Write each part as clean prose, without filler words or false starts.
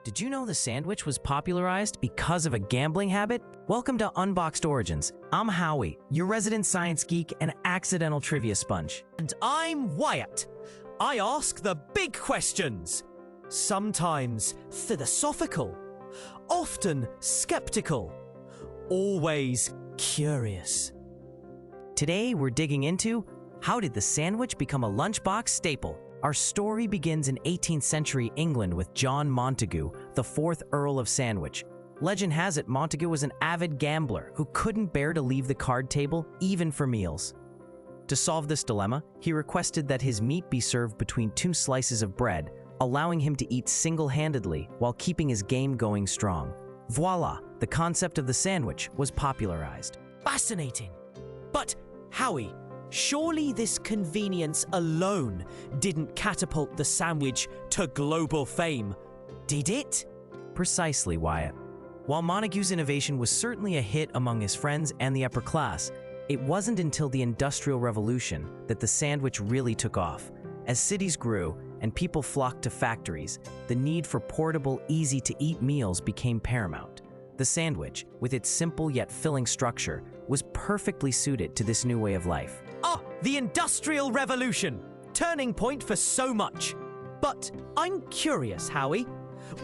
Did you know the sandwich was popularized because of a gambling habit? Welcome to Unboxd Origins. I'm Howie, your resident science geek and accidental trivia sponge. And I'm Wyatt. I ask the big questions. Sometimes philosophical, often skeptical, always curious. Today we're digging into how did the sandwich become a lunchbox staple? Our story begins in 18th century England with John Montagu, the 4th Earl of Sandwich. Legend has it Montagu was an avid gambler who couldn't bear to leave the card table even for meals. To solve this dilemma, he requested that his meat be served between 2 slices of bread, allowing him to eat single-handedly while keeping his game going strong. Voila, the concept of the sandwich was popularized. Fascinating. But, Howie, surely this convenience alone didn't catapult the sandwich to global fame, did it? Precisely, Wyatt. While Montagu's innovation was certainly a hit among his friends and the upper class, it wasn't until the Industrial Revolution that the sandwich really took off. As cities grew and people flocked to factories, the need for portable, easy-to-eat meals became paramount. The sandwich, with its simple yet filling structure, was perfectly suited to this new way of life. Ah, the Industrial Revolution, turning point for so much. But I'm curious, Howie,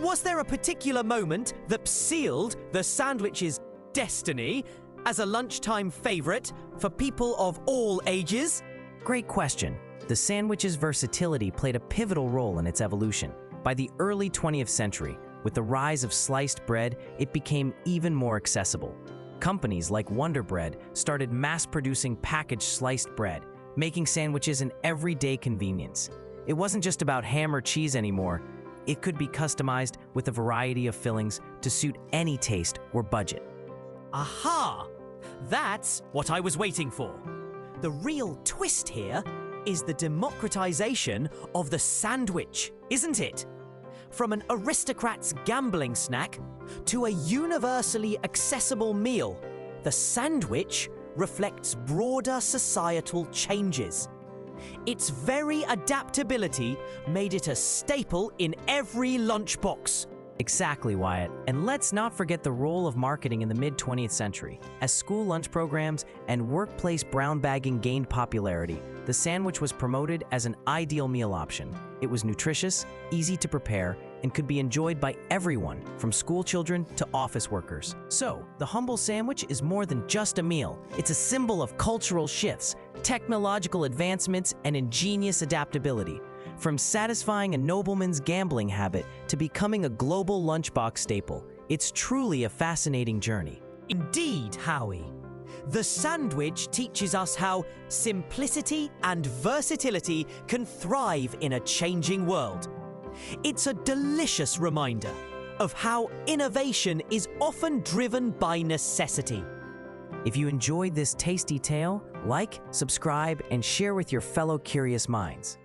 was there a particular moment that sealed the sandwich's destiny as a lunchtime favorite for people of all ages? Great question. The sandwich's versatility played a pivotal role in its evolution. By the early 20th century, with the rise of sliced bread, it became even more accessible. Companies like Wonder Bread started mass-producing packaged sliced bread, making sandwiches an everyday convenience. It wasn't just about ham or cheese anymore. It could be customized with a variety of fillings to suit any taste or budget. Aha! That's what I was waiting for. The real twist here is the democratization of the sandwich, isn't it? From an aristocrat's gambling snack to a universally accessible meal, the sandwich reflects broader societal changes. Its very adaptability made it a staple in every lunchbox. Exactly, Wyatt. And let's not forget the role of marketing in the mid-20th century. As school lunch programs and workplace brown bagging gained popularity, the sandwich was promoted as an ideal meal option. It was nutritious, easy to prepare, and could be enjoyed by everyone, from school children to office workers. So, the humble sandwich is more than just a meal. It's a symbol of cultural shifts, technological advancements, and ingenious adaptability. From satisfying a nobleman's gambling habit to becoming a global lunchbox staple, it's truly a fascinating journey. Indeed, Howie. The sandwich teaches us how simplicity and versatility can thrive in a changing world. It's a delicious reminder of how innovation is often driven by necessity. If you enjoyed this tasty tale, like, subscribe, and share with your fellow curious minds.